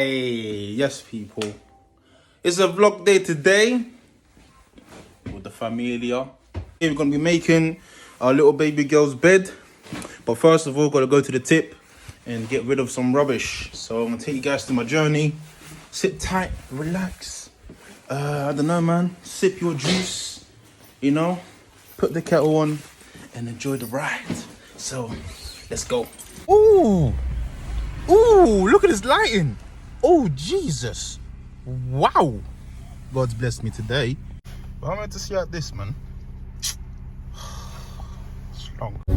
Hey, yes people, it's a vlog day today with the familia. We're gonna be making our little baby girl's bed, but first of all gotta go to the tip and get rid of some rubbish. So I'm gonna take you guys through my journey. Sit tight, relax, I don't know man, sip your juice, you know, put the kettle on and enjoy the ride. So let's go. Ooh, look at this lighting. Oh, Jesus. Wow. God's blessed me today. But I'm meant to see out this, man. It's long. Right,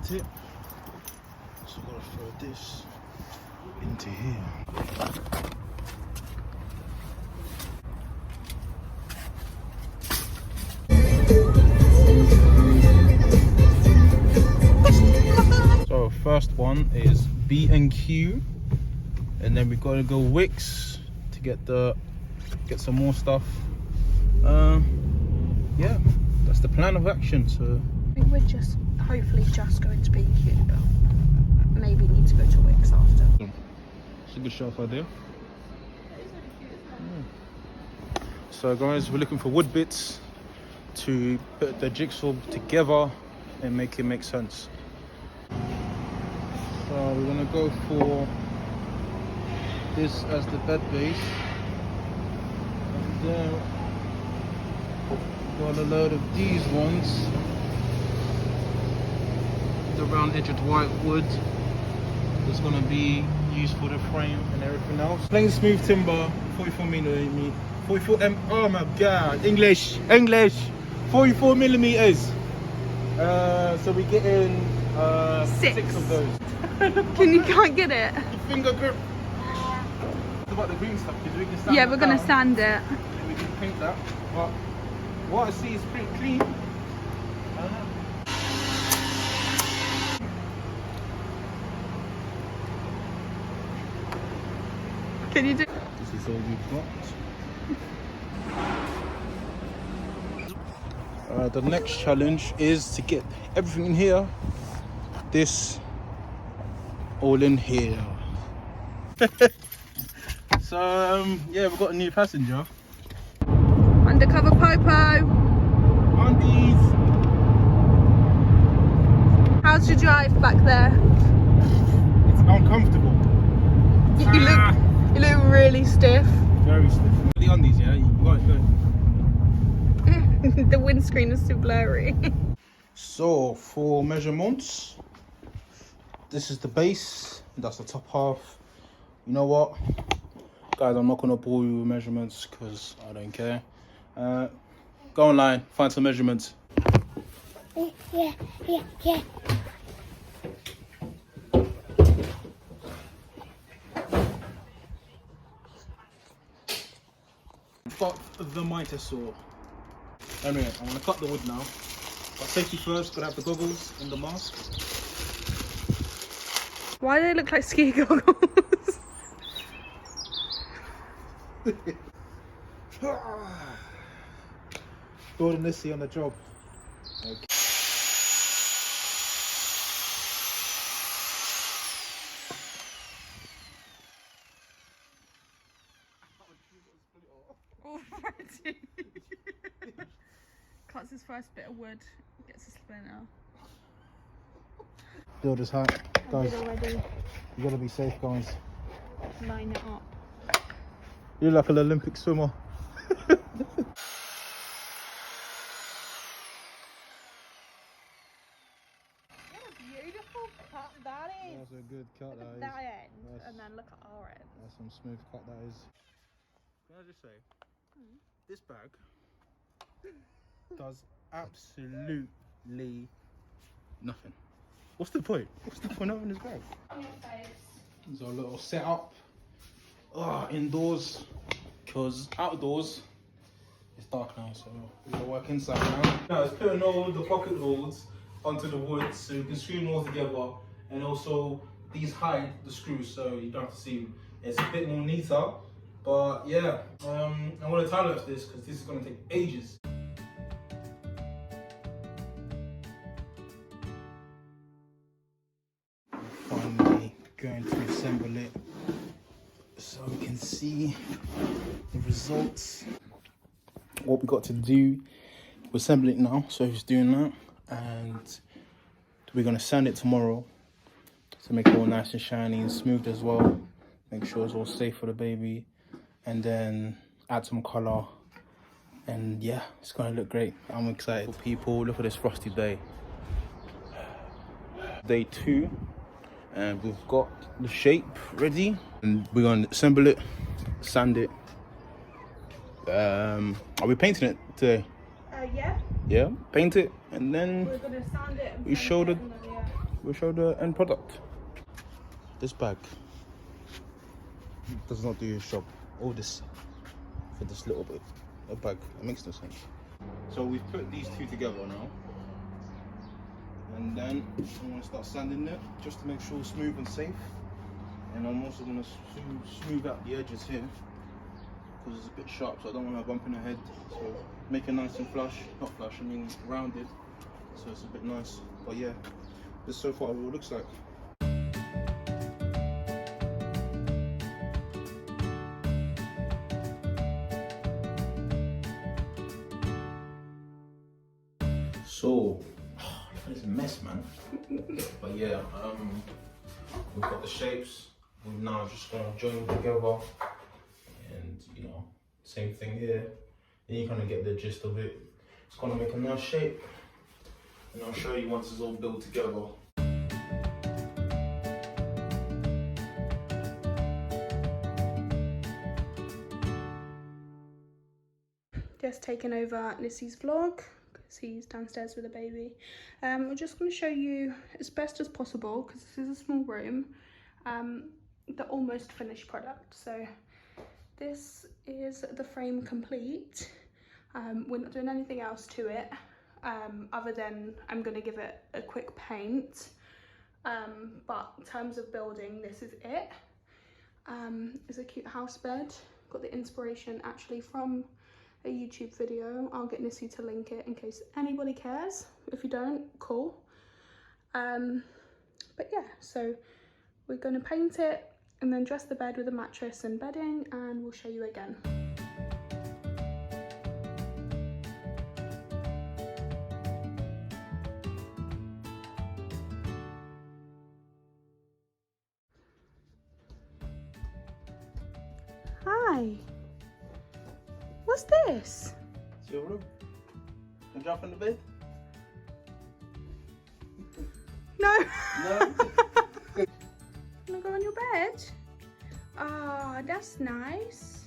tip. So I'm gonna throw this into here. So first one is B&Q, and then we gotta go Wix to get some more stuff. Yeah, that's the plan of action. So I think we're just hopefully just going to B&Q, but maybe need to go to Wix after. it's a good shelf idea. Yeah. So guys, we're looking for wood bits to put the jigsaw together and make it make sense. So we're gonna go for this as the bed base, and then got a load of these ones, the round edged white wood that's gonna be used for the frame and everything else. Plain smooth timber, 44 millimeters, 44 oh my god, English, 44 millimeters. So we get in six of those. You can't get it? Finger grip. What about the green stuff? Because we can sand Yeah, that we're gonna down, sand it. and we can paint that. But what I see is pretty clean. I don't know. Can you do? This is all we've got. The next challenge is to get everything in here. This all in here. So yeah, we've got a new passenger. Undercover Popo. Aunties. How's your drive back there? It's uncomfortable. You look really stiff. Very stiff. The undies, yeah. You got it. The windscreen is too blurry. So for measurements, this is the base, that's the top half. You know what, guys, I'm not gonna bore you with measurements because I don't care. Go online, find some measurements. Yeah. Got the mitre saw. Anyway, I'm gonna cut the wood now. But safety first, gotta have the goggles and the mask. Why do they look like ski goggles? Gordon Lissy on the job. Okay. Cuts his first bit of wood, gets a splinter. Builder's hat. Guys, Already you gotta be safe, guys. line it up. You're like an Olympic swimmer. Beautiful cut that is. That's a good cut, Look at that that is. end, and then look at our end. That's some smooth cut, that is. Can I just say, this bag does absolutely nothing. What's the point? What's the point of having this bag? There's our little setup. Indoors, because outdoors it's dark now, so we're gonna work inside now. Now it's putting all the pocket holes onto the wood so you can screw them all together, and also these hide the screws so you don't have to see them. It's a bit more neater, but yeah, I want to time lapse this because this is going to take ages. going to assemble it so we can see the results. What we got to do, we're assembling it now, so he's doing that, and we're gonna sand it tomorrow to make it all nice and shiny and smooth as well. Make sure it's all safe for the baby, and then add some color. And yeah, it's gonna look great. I'm excited. For people, look at this frosty day. Day 2, and we've got the shape ready, and we're gonna assemble it, sand it. Are we painting it today? Yeah. Yeah, paint it, and then We're gonna sand it. And we show paint the it and then, yeah. we'll show the end product. This bag does not do his job. All this for this little bit of bag. It makes no sense. So we've put these two together now, and then I'm gonna start sanding it just to make sure it's smooth and safe. And I'm also gonna smooth out the edges here because it's a bit sharp, so I don't want to bump in the head. So make it nice and flush, not flush, I mean rounded, so it's a bit nice. But yeah, this is so far what it looks like. So, look at this mess, man. But yeah, we've got the shapes. We're now just gonna join them together, and you know, same thing here. And you kind of get the gist of it. It's gonna make a nice shape, and I'll show you once it's all built together. Just taken over Nissy's vlog because he's downstairs with a baby. We're just going to show you as best as possible, because this is a small room, the almost finished product. So this is the frame complete. We're not doing anything else to it other than I'm going to give it a quick paint, but in terms of building, this is it. It's a cute house bed. Got the inspiration actually from a YouTube video. I'll get Nissy to link it in case anybody cares. If you don't, cool. But yeah, so we're going to paint it and then dress the bed with a mattress and bedding, and we'll show you again. Hi. What's this? It's your room. Can you jump in the bed? No. No. Wanna go on your bed? Ah, that's nice.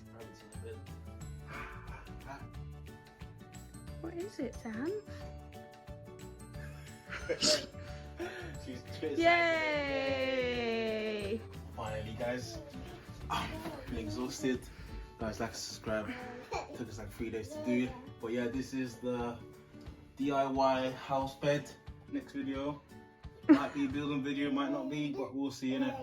What is it, Sam? Yay! Finally, guys. I'm exhausted. Guys, like and subscribe. It took us like 3 days to do it. But yeah, this is the DIY house bed. Next video. Might be a building video, might not be, but we'll see in it.